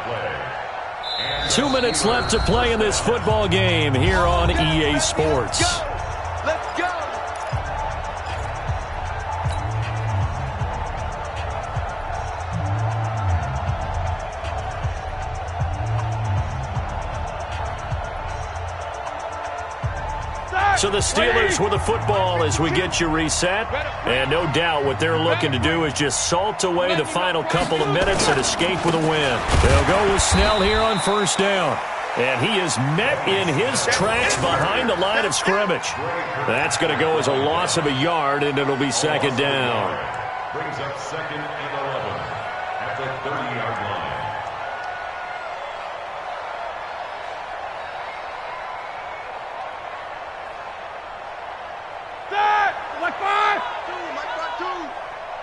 play. 2 minutes left to play in this football game here on EA Sports. Let's go! So the Steelers with the football as we get you reset. And no doubt what they're looking to do is just salt away the final couple of minutes and escape with a win. They'll go with Snell here on 1st down. And he is met in his tracks behind the line of scrimmage. That's going to go as a loss of a yard, and it'll be 2nd down. Brings up 2nd and 11 at the 30-yard line.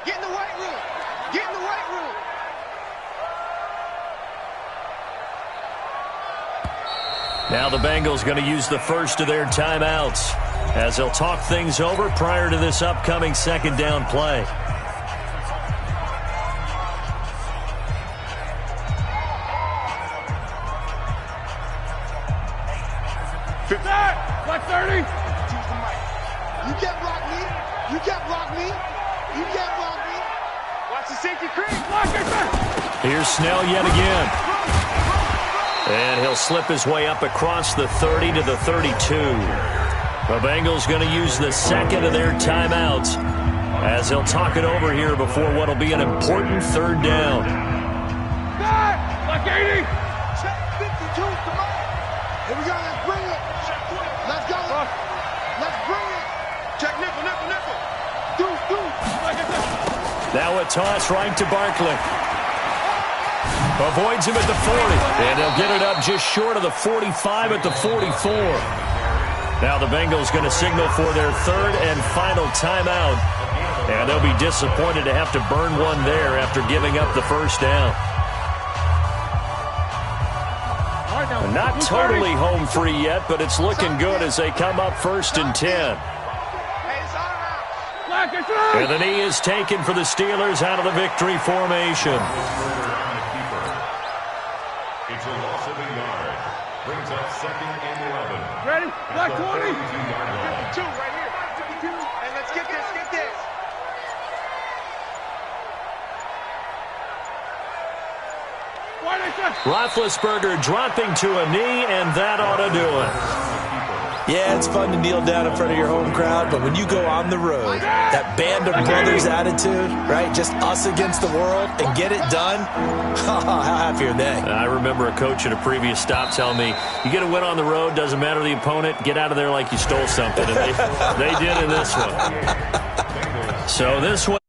Get in the weight room. Get in the weight room. Now the Bengals going to use the first of their timeouts as they'll talk things over prior to this upcoming 2nd down play. Black 30. You can't block me. You can't block me. You can't block me. Watch the safety creep. Block it. Here's Snell yet again. And he'll slip his way up across the 30 to the 32. The Bengals going to use the 2nd of their timeouts as they'll talk it over here before what will be an important 3rd down. Black 80. Check 52. Come on. Here we go. Let's bring it. Let's go. Let's bring it. Check nickel, nickel, nickel. Now a toss right to Barkley. Avoids him at the 40. And they'll get it up just short of the 45 at the 44. Now the Bengals going to signal for their 3rd and final timeout. And they'll be disappointed to have to burn one there after giving up the 1st down. Not totally home free yet, but it's looking good as they come up 1st and 10. And the knee is taken for the Steelers out of the victory formation. It's a loss of a yard. Brings up 2nd and 11. Ready? Black 20. 52-yard line. 52 right here. 52. And let's get this, get this. Roethlisberger dropping to a knee, and that ought to do it. Yeah, it's fun to kneel down in front of your home crowd, but when you go on the road, that band of brothers attitude, right, just us against the world, and get it done, how happy are they? I remember a coach at a previous stop telling me, you get a win on the road, doesn't matter the opponent, get out of there like you stole something, and they did in this one. So this one.